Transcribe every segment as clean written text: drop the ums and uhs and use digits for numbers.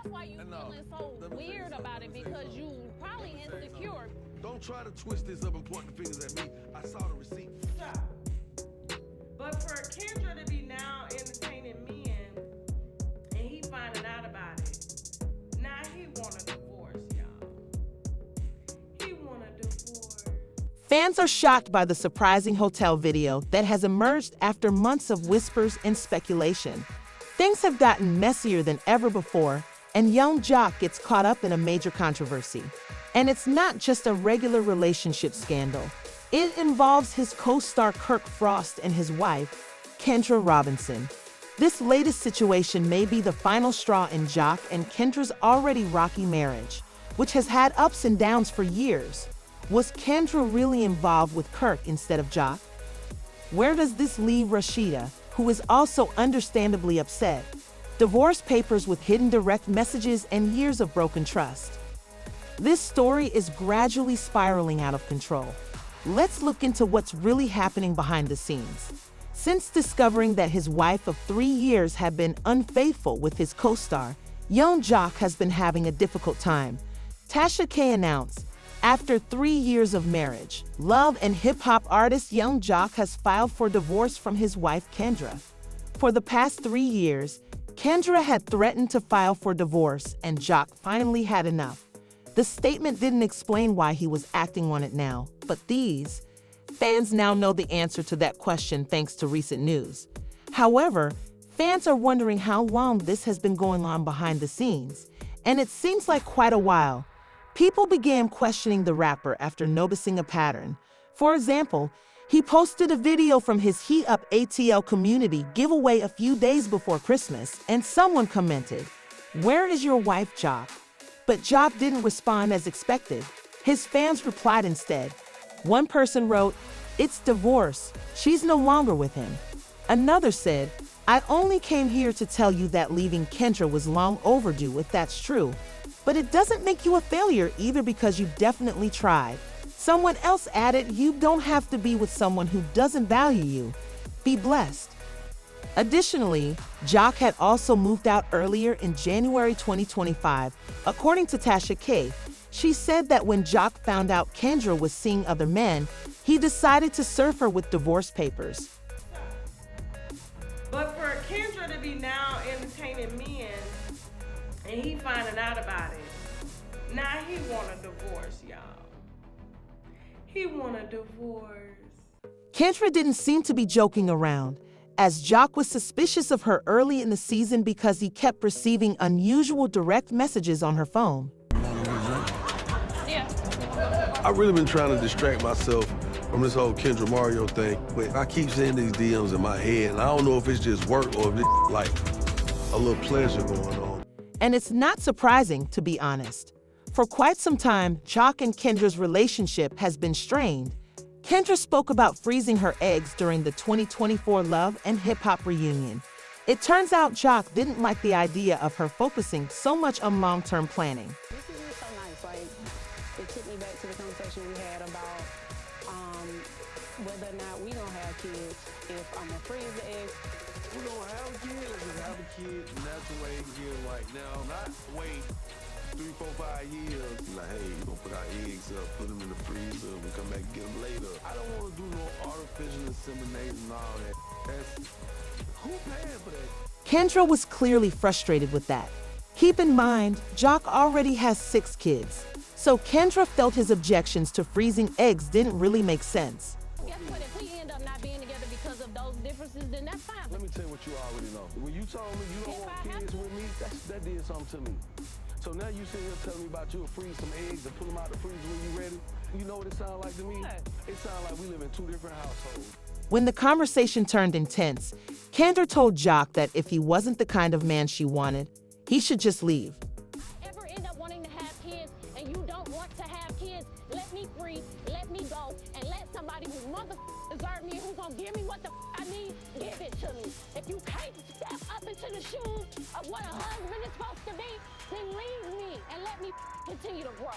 that's why you feeling so weird about it, because you probably insecure. Don't try to twist this up and point the fingers at me. I saw the receipt. Stop. But for Kendra to be now entertaining men and he finding out about it, now he want a divorce, y'all. He want a divorce. Fans are shocked by the surprising hotel video that has emerged after months of whispers and speculation. Things have gotten messier than ever before, and Young Joc gets caught up in a major controversy. And it's not just a regular relationship scandal. It involves his co-star Kirk Frost and his wife, Kendra Robinson. This latest situation may be the final straw in Joc and Kendra's already rocky marriage, which has had ups and downs for years. Was Kendra really involved with Kirk instead of Joc? Where does this leave Rashida, who is also understandably upset? Divorce papers with hidden direct messages and years of broken trust. This story is gradually spiraling out of control. Let's look into what's really happening behind the scenes. Since discovering that his wife of 3 years had been unfaithful with his co-star, Young Joc has been having a difficult time. Tasha K announced, after 3 years of marriage, love and hip-hop artist Young Joc has filed for divorce from his wife Kendra. For the past 3 years, Kendra had threatened to file for divorce, and Joc finally had enough. The statement didn't explain why he was acting on it now, but fans now know the answer to that question thanks to recent news. However, fans are wondering how long this has been going on behind the scenes, and it seems like quite a while. People began questioning the rapper after noticing a pattern. For example, he posted a video from his LHHATL community giveaway a few days before Christmas, and someone commented, "Where is your wife, Joc?" But Joc didn't respond as expected. His fans replied instead. One person wrote, "It's divorce. She's no longer with him." Another said, "I only came here to tell you that leaving Kendra was long overdue if that's true. But it doesn't make you a failure either because you definitely tried." Someone else added, "You don't have to be with someone who doesn't value you. Be blessed." Additionally, Joc had also moved out earlier in January 2025. According to Tasha K, she said that when Joc found out Kendra was seeing other men, he decided to serve her with divorce papers. But for Kendra to be now entertaining men and he finding out about it, now he want a divorce, y'all. He want a divorce. Kendra didn't seem to be joking around, as Joc was suspicious of her early in the season because he kept receiving unusual direct messages on her phone. Yeah. I've really been trying to distract myself from this whole Kendra Mario thing, but I keep seeing these DMs in my head, and I don't know if it's just work or if it's like a little pleasure going on. And it's not surprising, to be honest. For quite some time, Joc and Kendra's relationship has been strained. Kendra spoke about freezing her eggs during the 2024 Love and Hip Hop reunion. It turns out Joc didn't like the idea of her focusing so much on long-term planning. This is so nice. Like, it took me back to the conversation we had about whether or not we gonna have kids. If I'm gonna freeze the eggs, We don't have kids, just have a kid the natural way and get it right now. Not wait 3, 4, 5 years. Like, hey, we're gonna put our eggs up, put them in the freezer, and we come back and get them later. I don't want to do no artificial insemination and all that. Who paying for that? Kendra was clearly frustrated with that. Keep in mind, Joc already has 6 kids, so Kendra felt his objections to freezing eggs didn't really make sense. Guess what? If we end up not being together because of those differences, then that's fine. Let me tell you what you already know. When you told me you don't If want I have kids to. with me, that did something to me. So now you sit here telling me about you'll freeze some eggs and pull them out the freezer when you ready. You know what it sounds like to me? What? It sounds like we live in 2 different households. When the conversation turned intense, Kendra told Joc that if he wasn't the kind of man she wanted, he should just leave. Ever end up wanting to have kids and you don't want to have kids, let me free, let me go, and let somebody who deserve me, who's gonna give me what I need, give it to me. If you can't step up into the shoes of what a husband is supposed to be, then leave me and let me continue to grow.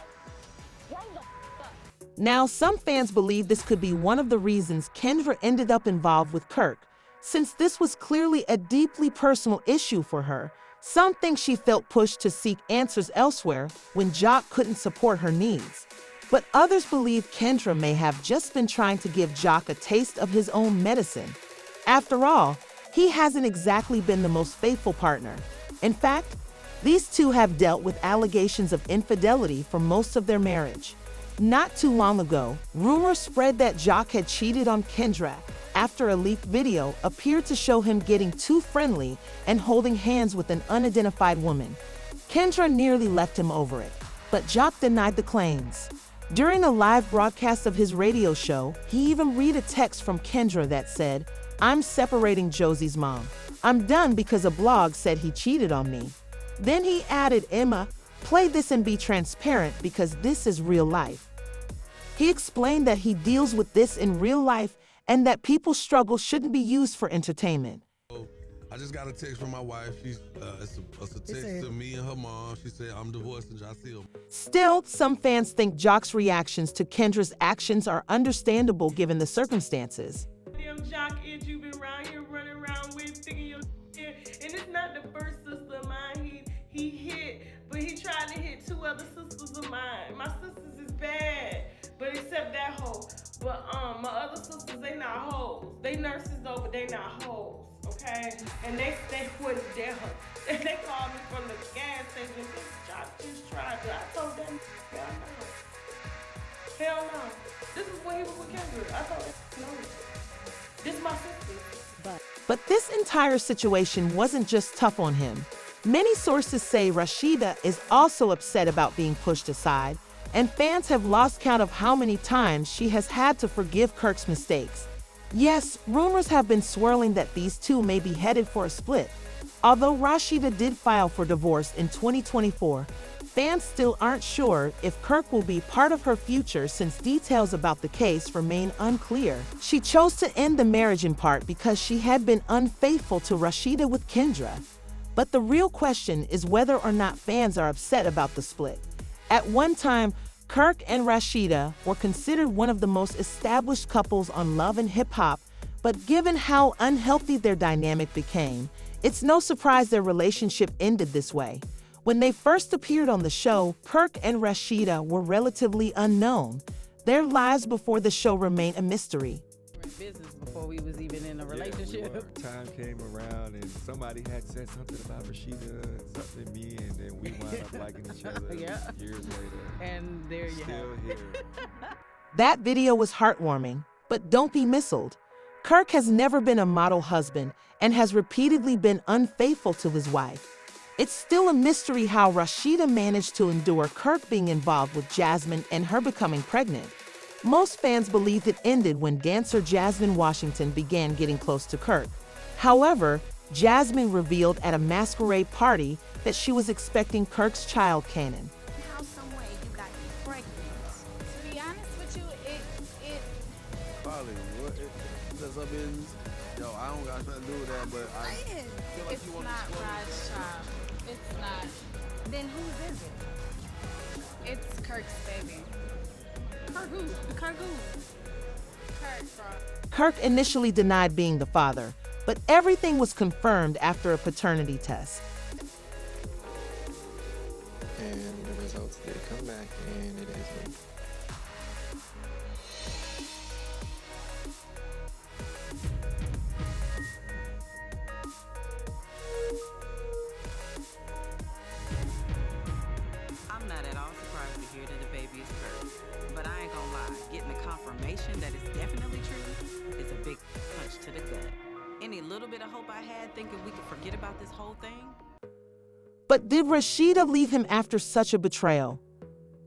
Grow the up. Now, some fans believe this could be one of the reasons Kendra ended up involved with Kirk, since this was clearly a deeply personal issue for her. Some think she felt pushed to seek answers elsewhere when Joc couldn't support her needs. But others believe Kendra may have just been trying to give Joc a taste of his own medicine. After all, he hasn't exactly been the most faithful partner. In fact, these two have dealt with allegations of infidelity for most of their marriage. Not too long ago, rumors spread that Joc had cheated on Kendra after a leaked video appeared to show him getting too friendly and holding hands with an unidentified woman. Kendra nearly left him over it, but Joc denied the claims. During a live broadcast of his radio show, he even read a text from Kendra that said, "I'm separating Josie's mom. I'm done because a blog said he cheated on me." Then he added, "Emma, play this and be transparent because this is real life." He explained that he deals with this in real life and that people's struggle shouldn't be used for entertainment. I just got a text from my wife. It's a text to me and her mom. She said, "I'm divorcing Jacil." Still, some fans think Joc's reactions to Kendra's actions are understandable given the circumstances. Them Joc is you been around here running around with, sticking your here, and it's not the first sister of mine he hit, but he tried to hit 2 other sisters of mine. My sisters is bad, but except that hoe. But my other sisters, they not hoes. They nurses though, but they not hoes. Okay, and they wouldn't dare her. They called me from the gas station. This Joc just tried to. I told them, hell no. This is when he was with Kendra. I told them, no. This is my sister. But this entire situation wasn't just tough on him. Many sources say Rashida is also upset about being pushed aside, and fans have lost count of how many times she has had to forgive Kirk's mistakes. Yes, rumors have been swirling that these two may be headed for a split. Although Rashida did file for divorce in 2024, fans still aren't sure if Kirk will be part of her future since details about the case remain unclear. She chose to end the marriage in part because she had been unfaithful to Rashida with Kendra. But the real question is whether or not fans are upset about the split. At one time, Kirk and Rashida were considered one of the most established couples on Love and Hip Hop, but given how unhealthy their dynamic became, it's no surprise their relationship ended this way. When they first appeared on the show, Kirk and Rashida were relatively unknown. Their lives before the show remain a mystery. We were in business before we was even in a relationship. Yeah, time came around and somebody had said something about Rashida and something to me, and then we wound up liking each other years later. And there you Still have here. That video was heartwarming, but don't be misled. Kirk has never been a model husband and has repeatedly been unfaithful to his wife. It's still a mystery how Rashida managed to endure Kirk being involved with Jasmine and her becoming pregnant. Most fans believed it ended when dancer Jasmine Washington began getting close to Kirk. However, Jasmine revealed at a masquerade party that she was expecting Kirk's child, Cannon. How some way you got me pregnant. To be honest with you, it Probably. That's our business. Yo, I don't got nothing to do with that, but I feel like it's you want not to Rod's child. It's not. Then whose is it? It's Kirk's baby. Kirk who? Kirk who? Kirk, bro. Kirk initially denied being the father, but everything was confirmed after a paternity test. And the results did come back, and it is me. I'm not at all surprised to hear that the baby is Kirk. But I ain't gonna lie, getting the confirmation that it's definitely true is a big punch to the gut. Any little bit of hope I had thinking we could forget about this whole thing? But did Rashida leave him after such a betrayal?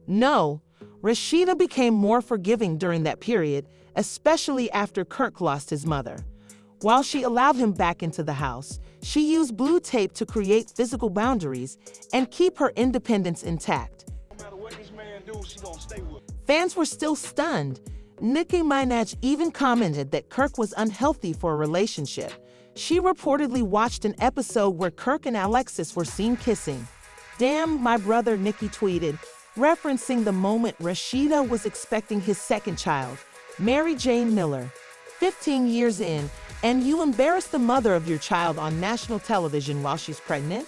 No, Rashida became more forgiving during that period, especially after Kirk lost his mother. While she allowed him back into the house, she used blue tape to create physical boundaries and keep her independence intact. No matter what this man do, she gonna stay with him. Fans were still stunned. Nicki Minaj even commented that Kirk was unhealthy for a relationship. She reportedly watched an episode where Kirk and Alexis were seen kissing. "Damn, my brother," Nicki tweeted, referencing the moment Rashida was expecting his second child, Mary Jane Miller. 15 years in, and you embarrass the mother of your child on national television while she's pregnant?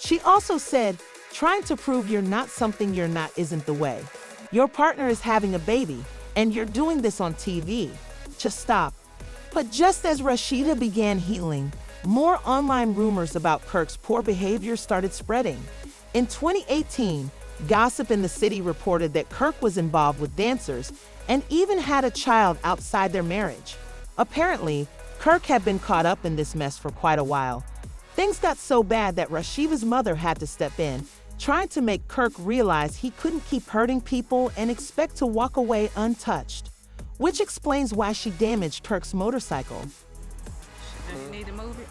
She also said, trying to prove you're not something you're not isn't the way. Your partner is having a baby, and you're doing this on TV. Just stop. But just as Rashida began healing, more online rumors about Kirk's poor behavior started spreading. In 2018, Gossip in the City reported that Kirk was involved with dancers and even had a child outside their marriage. Apparently, Kirk had been caught up in this mess for quite a while. Things got so bad that Rashida's mother had to step in, trying to make Kirk realize he couldn't keep hurting people and expect to walk away untouched, which explains why she damaged Kirk's motorcycle. Just need to move it.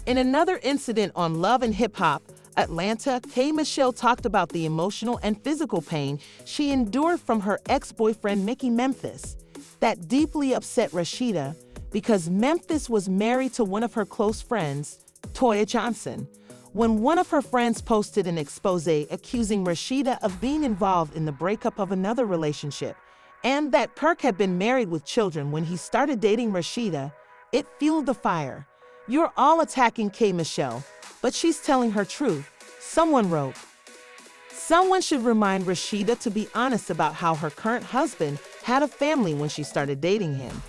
In another incident on Love and Hip Hop Atlanta, K. Michelle talked about the emotional and physical pain she endured from her ex-boyfriend Mickey Memphis. That deeply upset Rashida because Memphis was married to one of her close friends, Toya Johnson. When one of her friends posted an expose accusing Rashida of being involved in the breakup of another relationship, and that Kirk had been married with children when he started dating Rashida, it fueled the fire. You're all attacking K. Michelle, but she's telling her truth. Someone wrote, someone should remind Rashida to be honest about how her current husband had a family when she started dating him.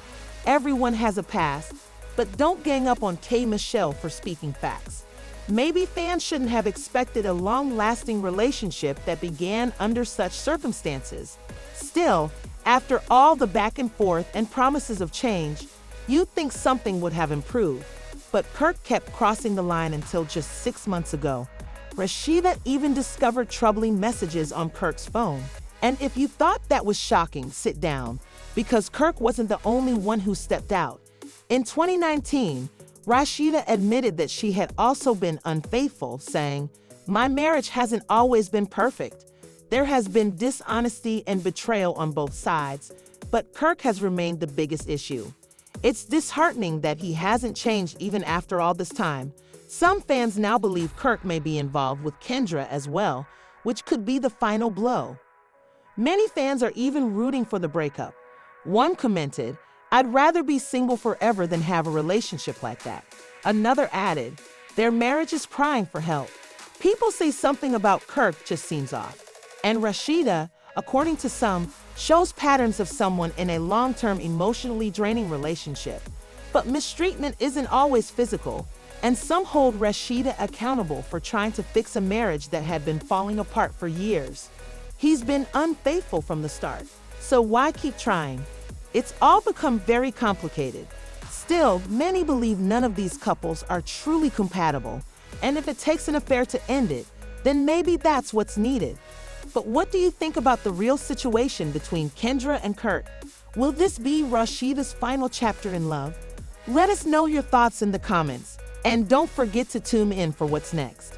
Everyone has a past, but don't gang up on K. Michelle for speaking facts. Maybe fans shouldn't have expected a long-lasting relationship that began under such circumstances. Still, after all the back and forth and promises of change, you'd think something would have improved. But Kirk kept crossing the line until just 6 months ago. Rashida even discovered troubling messages on Kirk's phone. And if you thought that was shocking, sit down, because Kirk wasn't the only one who stepped out. In 2019, Rashida admitted that she had also been unfaithful, saying, "My marriage hasn't always been perfect. There has been dishonesty and betrayal on both sides, but Kirk has remained the biggest issue. It's disheartening that he hasn't changed even after all this time." Some fans now believe Kirk may be involved with Kendra as well, which could be the final blow. Many fans are even rooting for the breakup. One commented, "I'd rather be single forever than have a relationship like that." Another added, "Their marriage is crying for help." People say something about Kirk just seems off. And Rashida, according to some, shows patterns of someone in a long-term emotionally draining relationship. But mistreatment isn't always physical, and some hold Rashida accountable for trying to fix a marriage that had been falling apart for years. He's been unfaithful from the start, so why keep trying? It's all become very complicated. Still, many believe none of these couples are truly compatible, and if it takes an affair to end it, then maybe that's what's needed. But what do you think about the real situation between Kendra and Kirk? Will this be Rashida's final chapter in love? Let us know your thoughts in the comments, and don't forget to tune in for what's next.